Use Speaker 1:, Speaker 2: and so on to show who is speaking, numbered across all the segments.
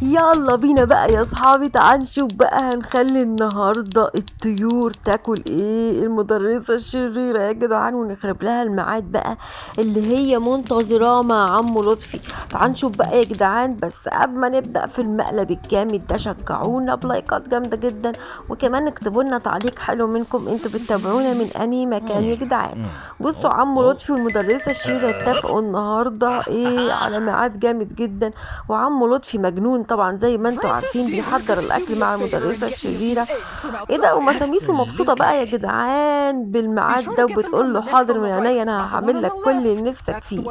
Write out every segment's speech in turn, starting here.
Speaker 1: يلا بينا بقى يا صحابي، تعال نشوف بقى هنخلي النهارده الطيور تاكل ايه المدرسة الشريرة يا جدعان، ونخرب لها الميعاد بقى اللي هي منتظراه مع عمو لطفي. تعال نشوف بقى يا جدعان، بس قبل ما نبدأ في المقلب الجامد ده شجعونا بلايكات جامدة جدا، وكمان اكتبوا لنا تعليق حلو منكم انتوا بتتابعونا من انهي مكان يا جدعان. بصوا عمو لطفي والمدرسة الشريرة اتفقوا النهارده ايه على ميعاد جامد جدا، وعمو لطفي مجنون طبعا زي ما انتوا عارفين بيحضر الاكل مع المدرسه الشريره. ايه ده، ومساميسو مبسوطه بقى يا جدعان بالميعاد ده، وبتقول له حاضر من عينيا، انا هعمل لك كل اللي نفسك فيه.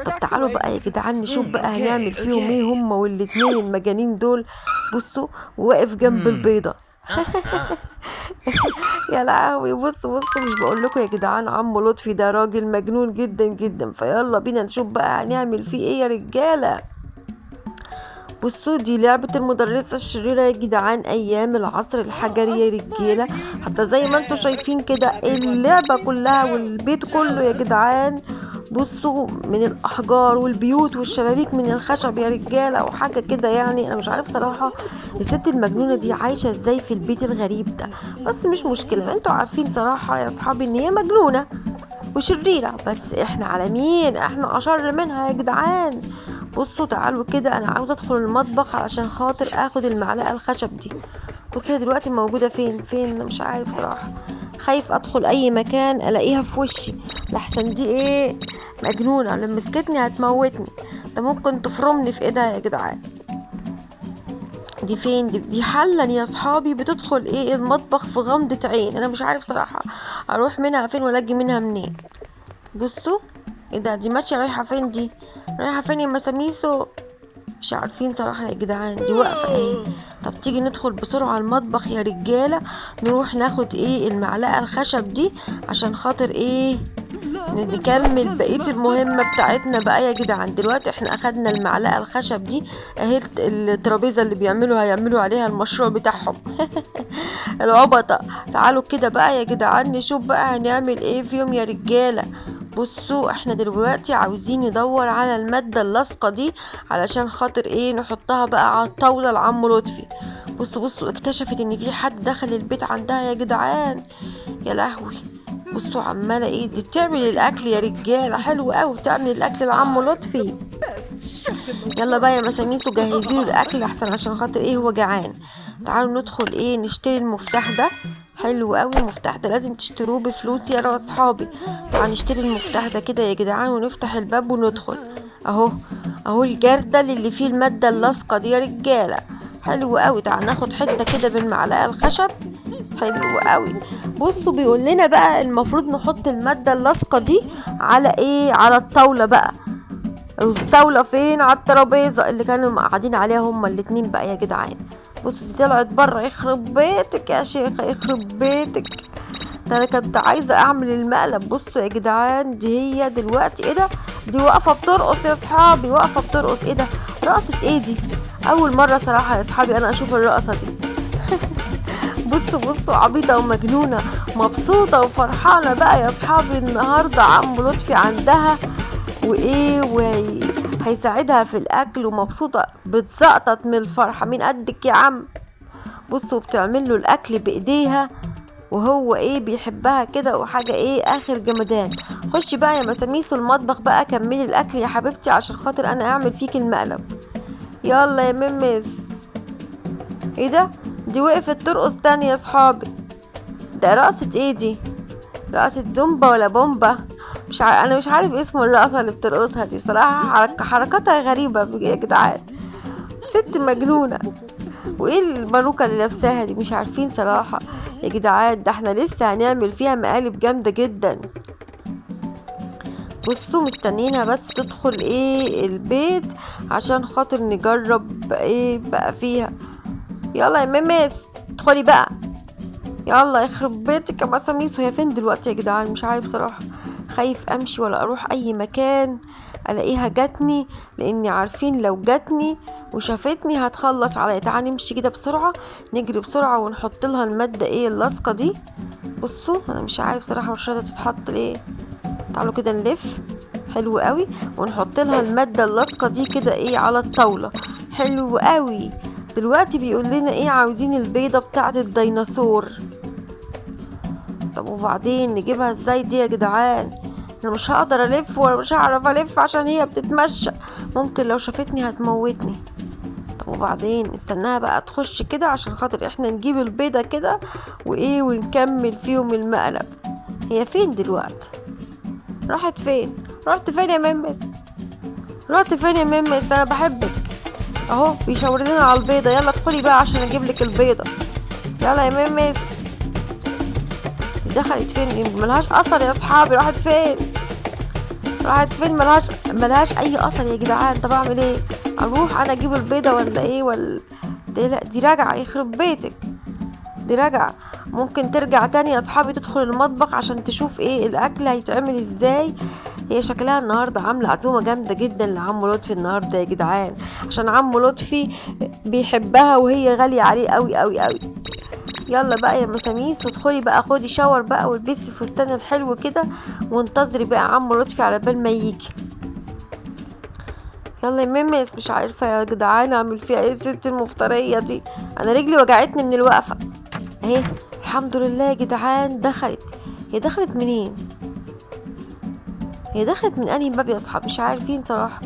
Speaker 1: طب تعالوا بقى يا جدعان نشوف بقى هنعمل فيهم ايه هما والاتنين المجانين دول. بصوا واقف جنب البيضه. يا لهوي، بصوا مش بقول لكم يا جدعان عمو لطفي ده راجل مجنون جدا جدا، فيلا بينا نشوف بقى هنعمل فيه ايه يا رجاله. بصوا دي لعبة المدرسة الشريرة يا جدعان أيام العصر الحجري يا رجالة، حتى زي ما انتوا شايفين كده اللعبة كلها والبيت كله يا جدعان. بصوا من الأحجار والبيوت والشبابيك من الخشب يا رجالة، وحاجة كده يعني أنا مش عارف صراحة الست المجنونة دي عايشة ازاي في البيت الغريب ده، بس مش مشكلة، انتوا عارفين صراحة يا صحابي ان هي مجنونة وشريرة، بس احنا على مين؟ احنا أشر منها يا جدعان. بصوا تعالوا كده، انا عاوزه ادخل المطبخ علشان خاطر اخد المعلقه الخشب دي. بصوا هي دلوقتي موجوده فين مش عارف صراحه، خايف ادخل اي مكان الاقيها في وشي، لحسن دي ايه مجنونه لما مسكتني هتموتني، ده ممكن تفرمني في ايدها يا جدعان. دي فين دي حلا يا صحابي بتدخل ايه المطبخ في غمضة عين، انا مش عارف صراحه اروح منها فين ولا اجي منها منين. بصوا ايه ده، دي ماشيه رايحه فين دي، رايحه فين يا مساميسو؟ مش عارفين صراحة يا جدعان، دي واقفة اهي. طب تيجي ندخل بسرعة المطبخ يا رجالة، نروح ناخد ايه المعلقة الخشب دي عشان خاطر ايه نكمل بقية المهمة بتاعتنا بقى يا جدعان. دلوقتي احنا اخدنا المعلقة الخشب دي اهي، الترابيزة اللي هيعملوا عليها المشروع بتاعهم. العبطة. تعالوا كده بقى يا جدعان نشوف بقى هنعمل ايه فيهم يا رجالة. بصوا احنا دلوقتي عاوزين ندور على المادة اللاصقة دي علشان خاطر ايه نحطها بقى على الطاولة لعم لطفي. بصوا اكتشفت ان في حد دخل البيت عندها يا جدعان، يا لهوي. بصوا عمالة ايه دي بتعمل الاكل يا رجالة، حلو قوي بتعمل الاكل لعم لطفي. يلا بقى يا مساميسو جهزيله الاكل احسن عشان خاطر ايه هو جعان. تعالوا ندخل ايه نشتري المفتاح ده، حلو قوي المفتاح ده لازم تشتروه بفلوس يا اصحابي. تعالوا نشتري المفتاح ده كده يا جدعان ونفتح الباب وندخل. اهو الجردل اللي فيه المادة اللاصقة دي يا رجالة، حلو قوي. تعالوا ناخد حتة كده بالمعلقة الخشب، حلو قوي. بصوا بيقول لنا بقى المفروض نحط المادة اللاصقة دي على ايه، على الطاولة بقى. الطاولة فين؟ على الترابيزة اللي كانوا قاعدين عليها هما الاتنين بقى يا جدعان. بصوا دي طلعت بره، يخرب بيتك يا شيخة يخرب بيتك، ده انا كنت عايزة اعمل المقلب. بصوا يا جدعان دي هي دلوقتي ايه ده، دي واقفة بترقص يا صحابي، واقفة بترقص. ايه ده، رقصة ايه دي؟ اول مرة صراحة يا صحابي انا اشوف الرقصة دي. بصوا عبيطة ومجنونة مبسوطة وفرحانة بقى يا صحابي، النهاردة عم لطفي عندها وايه وهيساعدها في الاكل، ومبسوطة بتزقطط من الفرحة من قدك يا عم. بصوا بتعمل له الاكل بايديها، وهو ايه بيحبها كده وحاجة ايه اخر جمدان. خشي بقى يا مساميسو المطبخ بقى كملي الاكل يا حبيبتي عشان خاطر انا اعمل فيك المقلب. يلا يا ممس. ايه ده، دي وقفت ترقص تاني يا صحابي، ده رقصة ايه دي، رقصة زومبا ولا بومبا؟ انا مش عارف اسم الرقصة اللي بترقصها دي صراحة، حركاتها غريبة يا جدعان، ست مجنونة. وايه الباروكة اللي لابساها دي مش عارفين صراحة يا جدعان، ده احنا لسه هنعمل فيها مقالب جامدة جدا. بصوا مستنينها بس تدخل ايه البيت عشان خاطر نجرب ايه بقى فيها. يلا يا ميمس ادخلي بقى، يلا يخرب بيتك يا مساميس. وهي فين دلوقتي يا جدعان مش عارف صراحة، خايف امشي ولا اروح اي مكان الاقيها جاتني، لاني عارفين لو جاتني وشافتني هتخلص عليا. تعالى نمشي كده بسرعة، نجري بسرعة ونحط لها المادة ايه اللاصقة دي. بصوا انا مش عارف صراحة مش راضية تتحط ليه. تعالوا كده نلف، حلو قوي، ونحط لها المادة اللاصقة دي كده ايه على الطاولة، حلو قوي. دلوقتي بيقول لنا ايه، عاوزين البيضة بتاعت الديناصور. طب وبعدين نجيبها ازاي دي يا جدعان؟ انا مش هقدر الف ولا مش هعرف الف عشان هي بتتمشى، ممكن لو شافتني هتموتني. طب وبعدين استناها بقى تخش كده عشان خاطر احنا نجيب البيضة كده وايه ونكمل فيهم المقلب. هي فين دلوقتي؟ راحت فين؟ رحت فين يا ممس؟ رحت فين يا ممس؟ انا بحبك. اهو بيشاور لنا على البيضة، يلا ادخلي بقى عشان اجيب لك البيضة. يلا يا ممس. دخلت فين؟ ملهاش اثر يا اصحابي، راحت فين؟ راحت فين؟ ملهاش اي اثر يا جدعان. طب اعمل ايه؟ اروح انا اجيب البيضة ولا ايه؟ ولا دي؟ لا دي راجعة، يخرب بيتك دي راجعة. ممكن ترجع تاني يا اصحابي، تدخل المطبخ عشان تشوف ايه الاكل هيتعمل ازاي. هي شكلها النهارده عامله عزومه جامده جدا لعم لطفي النهارده يا جدعان، عشان عم لطفي بيحبها وهي غاليه عليه قوي قوي قوي. يلا بقى يا مساميس، وادخلي بقى خدي شاور بقى والبسي الفستان الحلو كده، وانتظري بقى عم لطفي على بال ما يجي. يلا يا ميمس. مش عارفه يا جدعان اعمل فيها ايه الست المفتريه دي، انا رجلي وجعتني من الوقفه اهي. الحمد لله يا جدعان دخلت. هي دخلت منين؟ هي دخلت من انهي باب يا اصحاب؟ مش عارفين صراحه.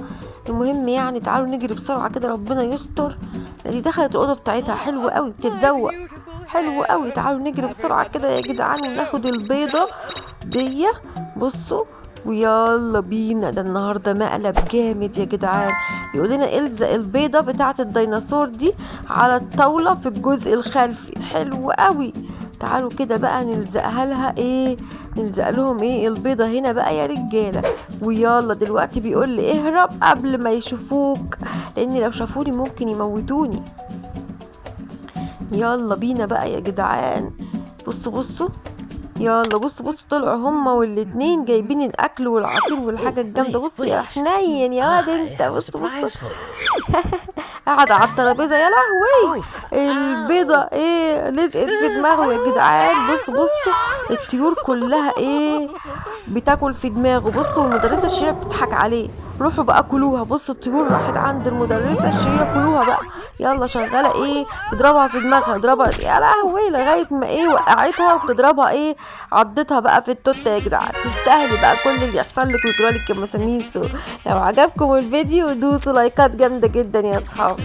Speaker 1: المهم يعني تعالوا نجري بسرعه كده، ربنا يستر. دي دخلت الاوضه بتاعتها، حلو قوي بتتزوق، حلو قوي. تعالوا نجري بسرعه كده يا جدعان وناخد البيضه دي. بصوا ويلا بينا، ده النهارده مقلب جامد يا جدعان. بيقول لنا الزق البيضه بتاعه الديناصور دي على الطاوله في الجزء الخلفي، حلو قوي. تعالوا كده بقى نلزقها لها ايه، نلزق لهم ايه البيضه هنا بقى يا رجاله. ويلا دلوقتي بيقول لي اهرب قبل ما يشوفوك، لان لو شافوني ممكن يموتوني. يلا بينا بقى يا جدعان. بصوا بصوا، يلا بصوا طلعوا هما والاتنين جايبين الاكل والعصير والحاجه الجامده. بص يا حنين يا واد انت، بصوا قاعد على الترابيزه. يا لهوي البيضه ايه لزقت في دماغه يا جدعان. بصوا الطيور كلها ايه بتاكل في دماغه. بصوا المدرسه الشريره بتضحك عليه، روحوا بقى كلوها. بصوا الطيور راحت عند المدرسه الشريره، كلوها بقى. يلا شغاله ايه تضربها في دماغها، اضربها يا لهوي لغايه ما ايه وقعتها، وبتضربها ايه عضتها بقى في التوته يا جدعان. تستاهلي بقى كل اللي يحصل لك ويجرالك يا مساميسو. لو عجبكم الفيديو دوسوا لايكات جامده جدا يا اصحابي.